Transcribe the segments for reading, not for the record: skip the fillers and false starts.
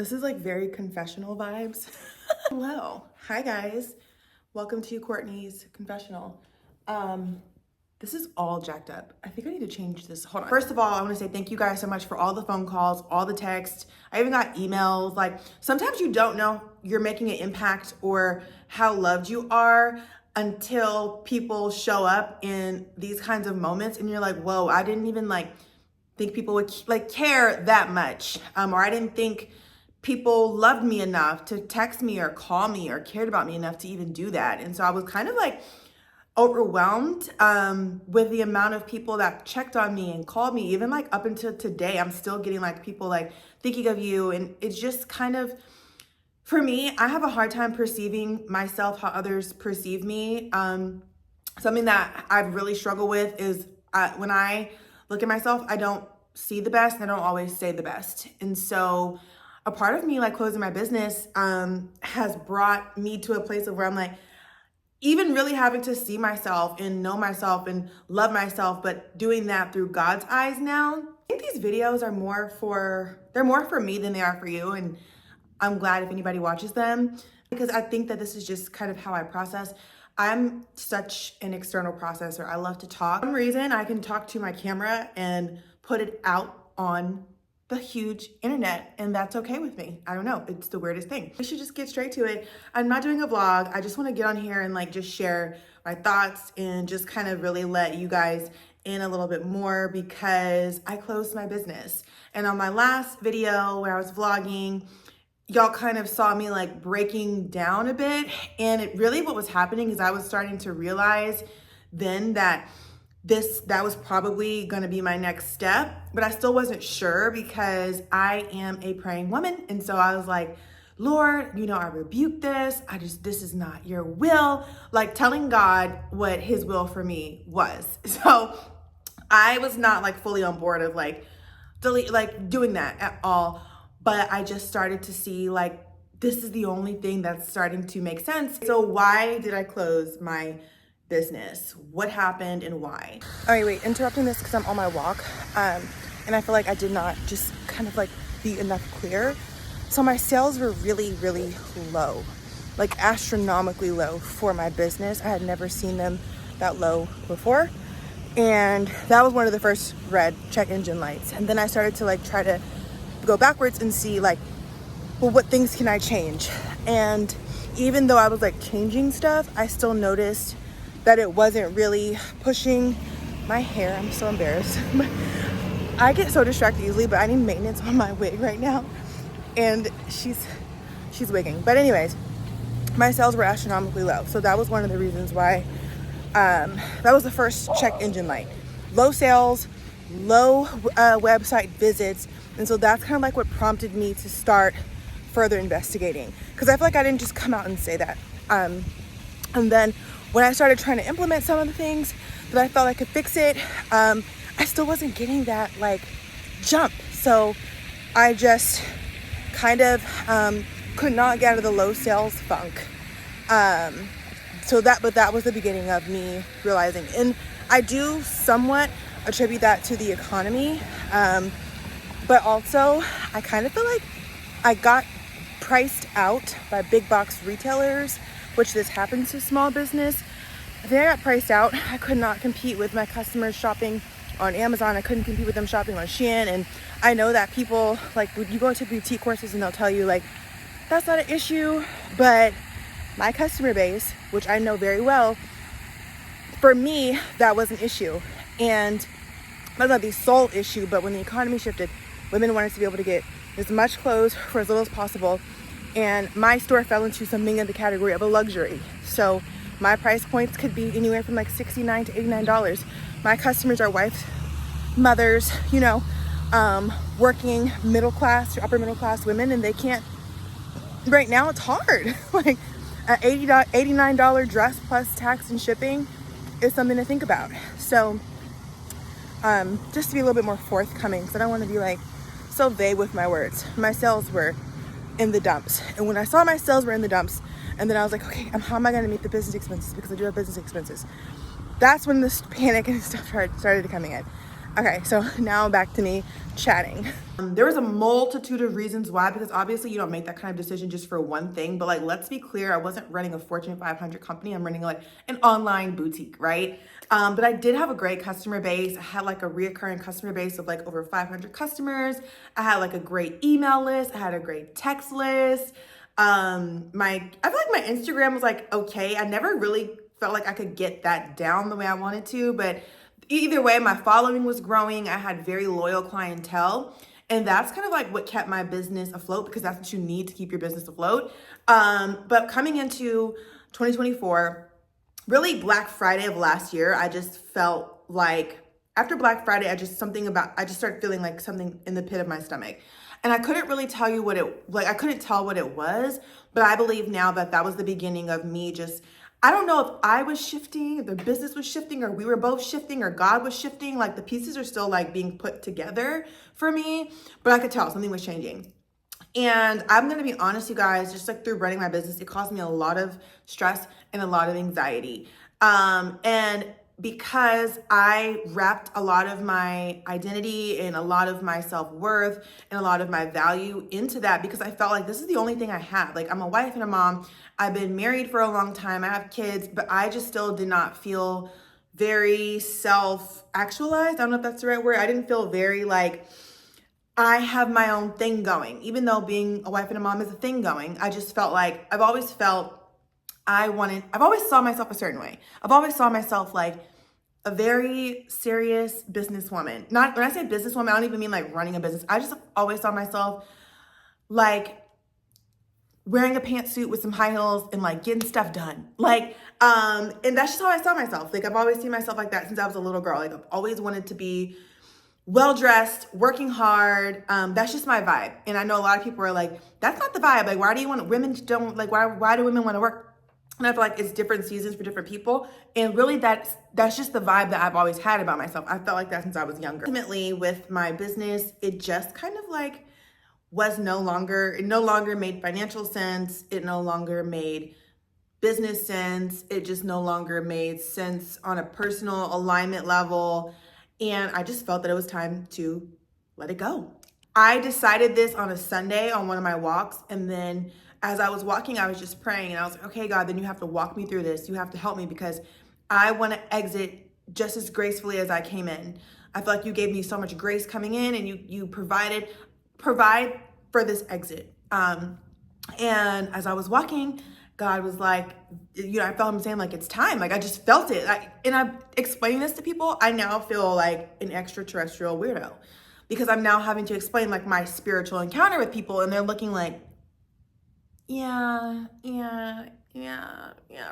This is like very confessional vibes. Hello. Hi guys. Welcome to Courtney's confessional. This is all jacked up. I think I need to change this. Hold on. First of all, I want to say thank you guys so much for all the phone calls, all the texts. I even got emails. Like sometimes you don't know you're making an impact or how loved you are until people show up in these kinds of moments and you're like, whoa, I didn't even think people would care that much. Or I didn't think people loved me enough to text me or call me or cared about me enough to even do that. And so I was kind of overwhelmed with the amount of people that checked on me and called me. Even up until today, I'm still getting people thinking of you. And it's just kind of, for me, I have a hard time perceiving myself how others perceive me. Something that I've really struggled with is when I look at myself, I don't see the best and I don't always say the best. And so a part of me closing my business has brought me to a place of where I'm even really having to see myself and know myself and love myself, but doing that through God's eyes now. I think these videos are more for me than they are for you. And I'm glad if anybody watches them because I think that this is just kind of how I process. I'm such an external processor. I love to talk. For some reason, I can talk to my camera and put it out on the huge internet, and that's okay with me. I don't know, it's the weirdest thing. We should just get straight to it. I'm not doing a vlog. I just want to get on here and just share my thoughts and just kind of really let you guys in a little bit more because I closed my business. And on my last video where I was vlogging, y'all kind of saw me breaking down a bit. And it really, what was happening is I was starting to realize then that that was probably going to be my next step, but I still wasn't sure because I am a praying woman. And so I was like, Lord, I rebuke this. This is not your will, telling God what his will for me was. So I was not fully on board of doing that at all. But I just started to see this is the only thing that's starting to make sense. So why did I close my business? What happened and why? All right, wait, interrupting this because I'm on my walk. And I feel like I did not just kind of be enough clear. So my sales were really, really low, astronomically low for my business. I had never seen them that low before. And that was one of the first red check engine lights. And then I started to try to go backwards and see well, what things can I change? And even though I was changing stuff, I still noticed that it wasn't really pushing my hair. I'm so embarrassed. I get so distracted easily, but I need maintenance on my wig right now. And she's wigging. But anyways, my sales were astronomically low. So that was one of the reasons why, that was the first check engine light. Low sales, low website visits. And so that's kind of what prompted me to start further investigating. Because I feel I didn't just come out and say that. And then when I started trying to implement some of the things that I felt I could fix it, I still wasn't getting that jump. So I just kind of could not get out of the low sales funk. But that was the beginning of me realizing. And I do somewhat attribute that to the economy. But also I kind of feel I got priced out by big box retailers, which this happens to small business. I think I got priced out. I could not compete with my customers shopping on Amazon. I couldn't compete with them shopping on Shein. And I know that people, when you go to boutique courses and they'll tell you, that's not an issue. But my customer base, which I know very well, for me, that was an issue. And that's not the sole issue, but when the economy shifted, women wanted to be able to get as much clothes for as little as possible. And my store fell into something in the category of a luxury. So my price points could be anywhere from $69 to $89. My customers are wives, mothers, working middle class or upper middle class women, and they can't, right now it's hard. An $89 dress plus tax and shipping is something to think about. So just to be a little bit more forthcoming, because I don't want to be so vague with my words. My sales were in the dumps. And when I saw my sales were in the dumps, and then I was like, okay, how am I going to meet the business expenses? Because I do have business expenses. That's when this panic and stuff started coming in. Okay, so now back to me chatting. There was a multitude of reasons why, because obviously you don't make that kind of decision just for one thing, but like, let's be clear, I wasn't running a Fortune 500 company. I'm running like an online boutique, right? But I did have a great customer base. I had like a reoccurring customer base of like over 500 customers. I had like a great email list. I had a great text list. I feel like my Instagram was like, okay. I never really felt like I could get that down the way I wanted to, but either way, my following was growing. I had very loyal clientele. And that's kind of like what kept my business afloat, because that's what you need to keep your business afloat. But coming into 2024, really Black Friday of last year, I just felt like after Black Friday, I just started feeling like something in the pit of my stomach. And I couldn't really tell you I couldn't tell what it was, but I believe now that that was the beginning of me I don't know if I was shifting, if the business was shifting, or we were both shifting, or God was shifting. Like the pieces are still like being put together for me, but I could tell something was changing. And I'm going to be honest, you guys, just like through running my business, it caused me a lot of stress and a lot of anxiety. And because I wrapped a lot of my identity and a lot of my self-worth and a lot of my value into that, because I felt like this is the only thing I have. Like, I'm a wife and a mom. I've been married for a long time. I have kids, but I just still did not feel very self-actualized. I don't know if that's the right word. I didn't feel very like I have my own thing going. Even though being a wife and a mom is a thing going, I just felt like I've always saw myself a certain way. I've always saw myself like a very serious businesswoman. Not when I say businesswoman, I don't even mean like running a business. I just always saw myself like wearing a pantsuit with some high heels and like getting stuff done. And that's just how I saw myself. Like, I've always seen myself like that since I was a little girl. Like, I've always wanted to be well-dressed, working hard. That's just my vibe. And I know a lot of people are like, that's not the vibe. Like, why do women want to work? And I feel like it's different seasons for different people. And really that's just the vibe that I've always had about myself. I felt like that since I was younger. Ultimately, with my business, it just kind of like it no longer made financial sense. It no longer made business sense. It just no longer made sense on a personal alignment level. And I just felt that it was time to let it go. I decided this on a Sunday on one of my walks. And then as I was walking, I was just praying. And I was like, okay, God, then you have to walk me through this. You have to help me, because I want to exit just as gracefully as I came in. I feel like you gave me so much grace coming in, and you provide for this exit. And as I was walking, God was like, I felt him saying like, it's time. Like, I just felt it. And I'm explaining this to people. I now feel like an extraterrestrial weirdo, because I'm now having to explain like my spiritual encounter with people, and they're looking like, yeah,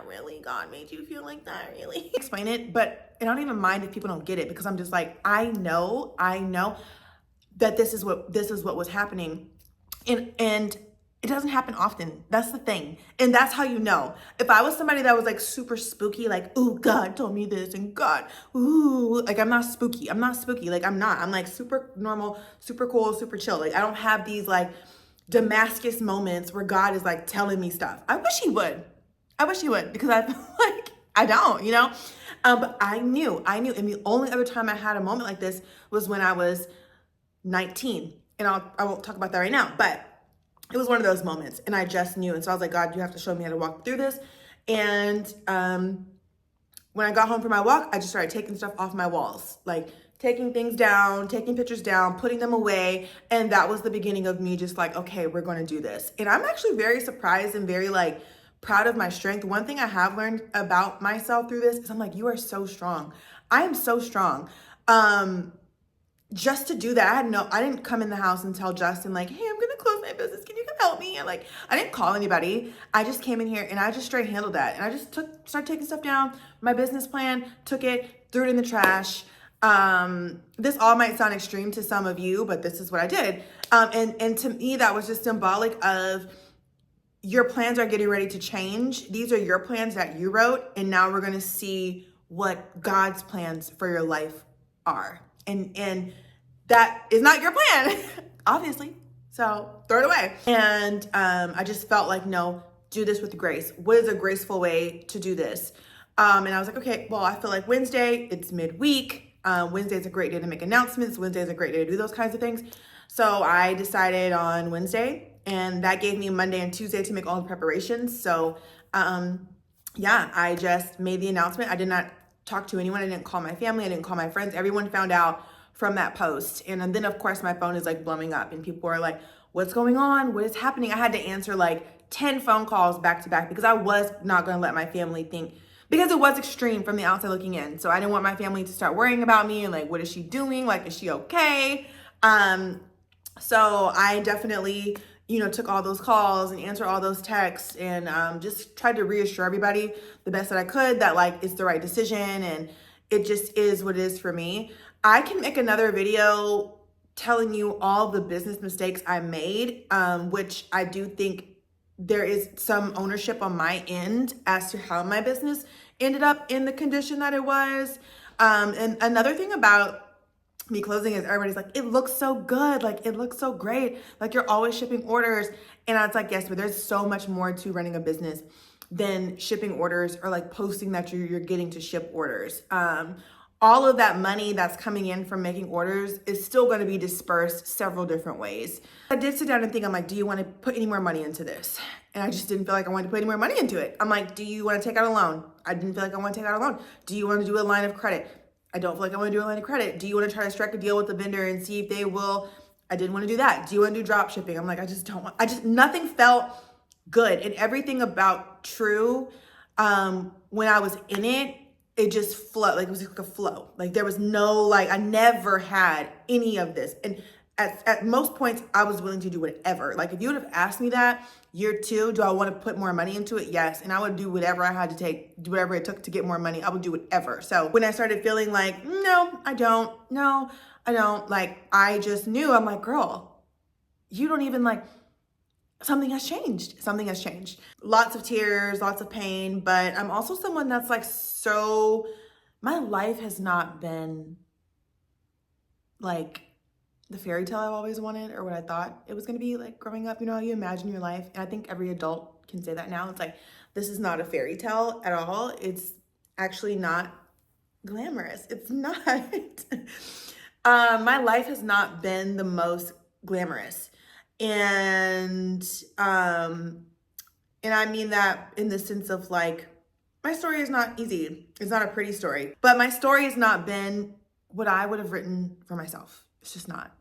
really? God made you feel like that, really? Explain it, and I don't even mind if people don't get it, because I'm just like, I know that this is what was happening. And it doesn't happen often. That's the thing. And that's how you know. If I was somebody that was like super spooky, like, ooh, God told me this, and God, ooh, like, I'm not spooky. Like, I'm not. I'm like super normal, super cool, super chill. Like, I don't have these like Damascus moments where God is like telling me stuff. I wish he would, because I feel like I don't, but I knew. And the only other time I had a moment like this was when I was 19. And I won't talk about that right now, but it was one of those moments, and I just knew. And so I was like, God, you have to show me how to walk through this. And when I got home from my walk, I just started taking stuff off my walls, like taking things down, taking pictures down, putting them away. And that was the beginning of me just like, okay, we're going to do this. And I'm actually very surprised and very like proud of my strength. One thing I have learned about myself through this is I'm like, you are so strong. I am so strong. Just to do that, I didn't come in the house and tell Justin like, hey, I'm going to close my business. Can you come help me? And like, I didn't call anybody. I just came in here and I just straight handled that. And I just started taking stuff down, my business plan, took it, threw it in the trash. This all might sound extreme to some of you, but this is what I did. And to me, that was just symbolic of your plans are getting ready to change. These are your plans that you wrote. And now we're going to see what God's plans for your life are. And that is not your plan, obviously. So throw it away. And I just felt like, no, do this with grace. What is a graceful way to do this? And I was like, okay, well, I feel like Wednesday, it's midweek. Wednesday's a great day to make announcements. Wednesday's a great day to do those kinds of things. So I decided on Wednesday, and that gave me Monday and Tuesday to make all the preparations. So yeah, I just made the announcement. I did not talk to anyone. I didn't call my family. I didn't call my friends. Everyone found out from that post. And then of course my phone is like blowing up and people are like, what's going on? What is happening? I had to answer like 10 phone calls back to back because I was not going to let my family think, because it was extreme from the outside looking in. So I didn't want my family to start worrying about me and like, what is she doing? Like, is she okay? So I definitely, took all those calls and answered all those texts and just tried to reassure everybody the best that I could that like it's the right decision and it just is what it is for me. I can make another video telling you all the business mistakes I made, which I do think there is some ownership on my end as to how my business ended up in the condition that it was. And another thing about me closing is everybody's like, it looks so good. Like, it looks so great. Like, you're always shipping orders. And I was like, yes, but there's so much more to running a business than shipping orders or like posting that you're getting to ship orders. All of that money that's coming in from making orders is still going to be dispersed several different ways. I did sit down and think, I'm like, do you want to put any more money into this? And I just didn't feel like I wanted to put any more money into it. I'm like, do you want to take out a loan? I didn't feel like I want to take out a loan. Do you want to do a line of credit? I don't feel like I want to do a line of credit. Do you want to try to strike a deal with the vendor and see if they will? I didn't want to do that. Do you want to do drop shipping? I'm like, nothing felt good. And everything about True, when I was in it, it just flowed. Like, it was like a flow. Like, there was no, like, I never had any of this. And at most points, I was willing to do whatever. Like, if you would have asked me that year 2, do I want to put more money into it? Yes. And I would do whatever I had to do whatever it took to get more money. I would do whatever. So when I started feeling like, no, I don't, like, I just knew, I'm like, girl, you don't even like, something has changed. Lots of tears, lots of pain, but I'm also someone that's like, my life has not been like the fairy tale I've always wanted or what I thought it was going to be like growing up. You know how you imagine your life? And I think every adult can say that now. It's like, this is not a fairy tale at all. It's actually not glamorous. It's not. My life has not been the most glamorous. And I mean that in the sense of like, my story is not easy. It's not a pretty story, but my story has not been what I would have written for myself. It's just not.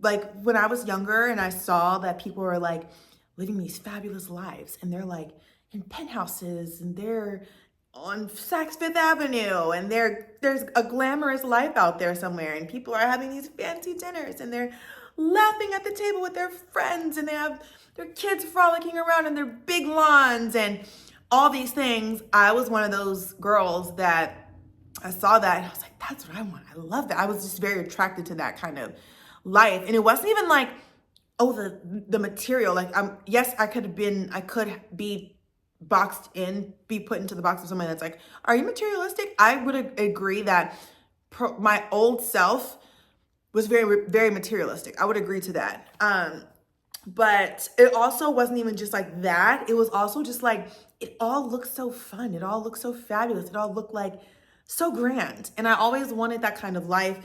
Like, when I was younger and I saw that people were like living these fabulous lives and they're like in penthouses and they're on Saks Fifth Avenue and there's a glamorous life out there somewhere and people are having these fancy dinners and they're laughing at the table with their friends and they have their kids frolicking around in their big lawns and all these things. I was one of those girls that I saw that and I was like, that's what I want. I love that. I was just very attracted to that kind of life. And it wasn't even like, oh, the material. Like, yes, I could be boxed in, be put into the box of somebody that's like, are you materialistic? I would agree that my old self was very, very materialistic. I would agree to that. But it also wasn't even just like that. It was also just like, it all looked so fun. It all looked so fabulous. It all looked like so grand. And I always wanted that kind of life.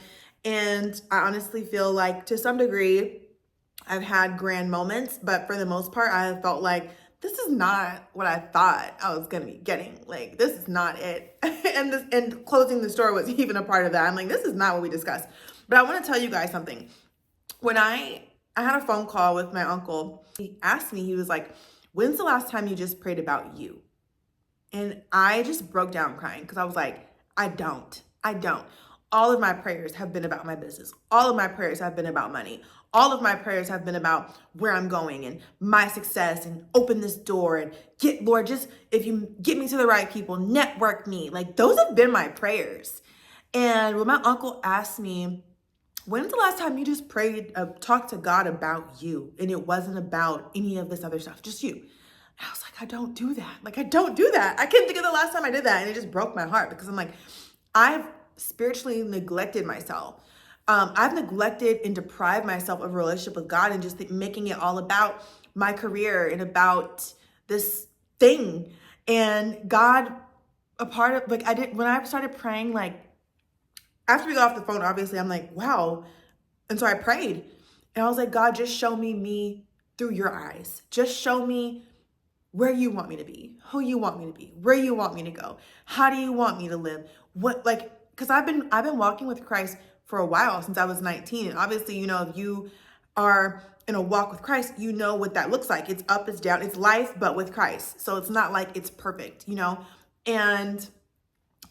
And I honestly feel like to some degree, I've had grand moments, but for the most part, I have felt like this is not what I thought I was going to be getting. Like, this is not it. and closing the store was even a part of that. I'm like, this is not what we discussed. But I want to tell you guys something. When I had a phone call with my uncle, he asked me, he was like, when's the last time you just prayed about you? And I just broke down crying because I was like, I don't. All of my prayers have been about my business. All of my prayers have been about money. All of my prayers have been about where I'm going and my success and open this door and Lord, just if you get me to the right people, network me. Like, those have been my prayers. And when my uncle asked me, when's the last time you just prayed, talked to God about you and it wasn't about any of this other stuff, just you? And I was like, I don't do that. I can't think of the last time I did that. And it just broke my heart because I'm like, I've spiritually neglected myself. I've neglected and deprived myself of a relationship with God and just making it all about my career and about this thing. And God a part of, like, when I started praying, like, after we got off the phone, obviously, I'm like, wow. And so I prayed. And I was like, God, just show me through your eyes. Just show me where you want me to be, who you want me to be, where you want me to go. How do you want me to live? What, like, because I've been walking with Christ for a while, since I was 19. And obviously, you know, if you are in a walk with Christ, you know what that looks like. It's up, it's down, it's life, but with Christ. So it's not like it's perfect, you know? And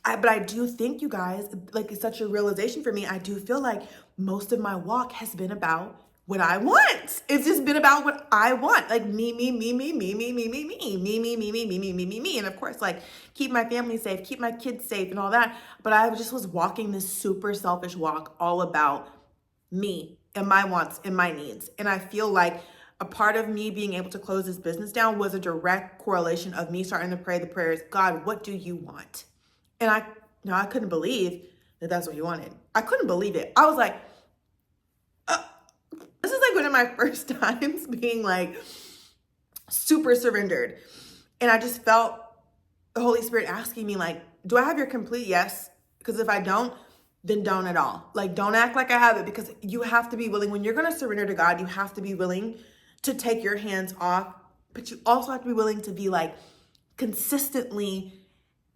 but I do think, you guys, like, it's such a realization for me. I do feel like most of my walk has been about what I want. It's just been about what I want. Like me. And of course, like, keep my family safe, keep my kids safe and all that. But I just was walking this super selfish walk all about me and my wants and my needs. And I feel like a part of me being able to close this business down was a direct correlation of me starting to pray the prayers, God, what do you want? And I couldn't believe that that's what he wanted. I couldn't believe it. I was like, this is like one of my first times being like super surrendered. And I just felt the Holy Spirit asking me, like, do I have your complete yes? Because if I don't, then don't at all. Like, don't act like I have it, because you have to be willing. When you're going to surrender to God, you have to be willing to take your hands off, but you also have to be willing to be like consistently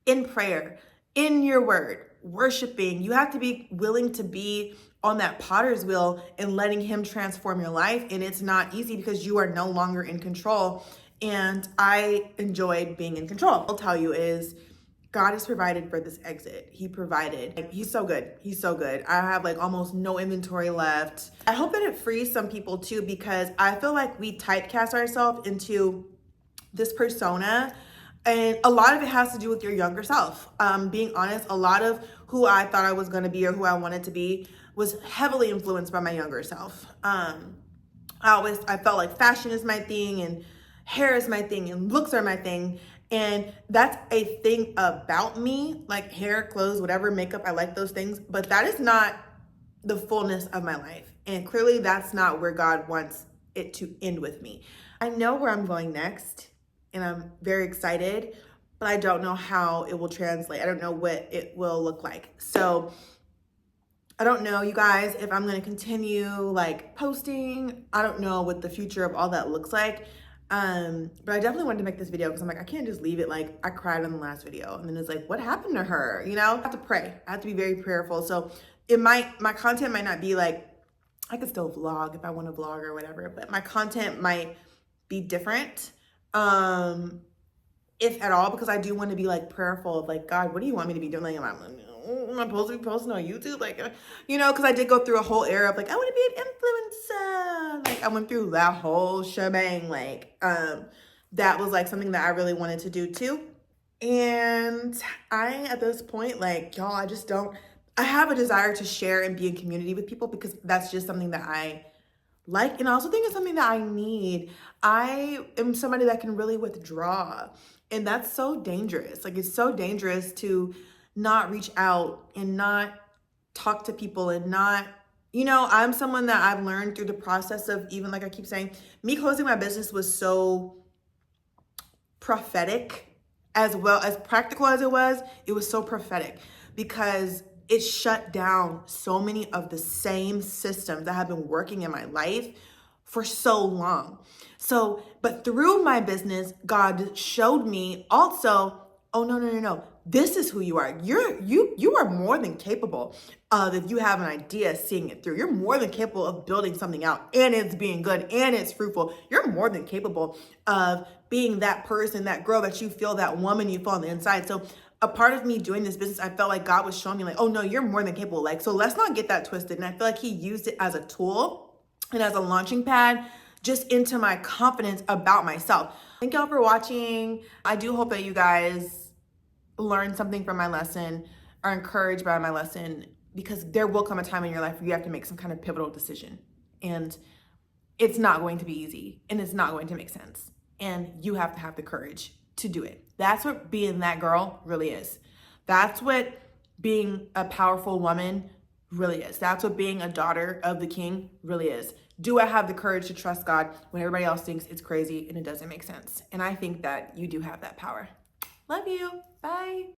in prayer, in your word, worshiping. You have to be willing to be on that potter's wheel and letting him transform your life. And it's not easy because you are no longer in control. And I enjoyed being in control. I'll tell you is God has provided for this exit. He provided. Like, he's so good. He's so good. I have like almost no inventory left. I hope that it frees some people too, because I feel like we typecast ourselves into this persona. And a lot of it has to do with your younger self. Being honest, a lot of who I thought I was going to be or who I wanted to be was heavily influenced by my younger self. I felt like fashion is my thing and hair is my thing and looks are my thing. And that's a thing about me, like hair, clothes, whatever, makeup. I like those things, but that is not the fullness of my life. And clearly that's not where God wants it to end with me. I know where I'm going next, and I'm very excited, but I don't know how it will translate. I don't know what it will look like. So I don't know, you guys, if I'm going to continue like posting. I don't know what the future of all that looks like. But I definitely wanted to make this video because I'm like, I can't just leave it like I cried on the last video. And then it's like, what happened to her? You know, I have to pray. I have to be very prayerful. So my content might not be like, I could still vlog if I want to vlog or whatever, but my content might be different. If at all, because I do want to be like prayerful of like, God, what do you want me to be doing? Like, am I supposed to be posting on YouTube? Like, you know, because I did go through a whole era of like, I want to be an influencer. Like, I went through that whole shebang. Like, that was like something that I really wanted to do too. And at this point, like, y'all, I have a desire to share and be in community with people, because that's just something that I like. And I also think it's something that I need. I am somebody that can really withdraw. And that's so dangerous. Like, it's so dangerous to not reach out and not talk to people and not, you know, I'm someone that I've learned through the process of, even like I keep saying, me closing my business was so prophetic as well as practical as it was so prophetic, because it shut down so many of the same systems that have been working in my life for so long. So, but through my business, God showed me also, oh, no. This is who you are. You are more than capable of, if you have an idea, seeing it through. You're more than capable of building something out, and it's being good and it's fruitful. You're more than capable of being that person, that girl that you feel, that woman you feel on the inside. So a part of me doing this business, I felt like God was showing me like, oh no, you're more than capable. Like, so let's not get that twisted. And I feel like he used it as a tool and as a launching pad just into my confidence about myself. Thank y'all for watching. I do hope that you guys learn something from my lesson, are encouraged by my lesson, because there will come a time in your life where you have to make some kind of pivotal decision, and it's not going to be easy, and it's not going to make sense, and you have to have the courage to do it. That's what being that girl really is. That's what being a powerful woman really is. That's what being a daughter of the King really is. Do I have the courage to trust God when everybody else thinks it's crazy and it doesn't make sense? And I think that you do have that power. Love you. Bye.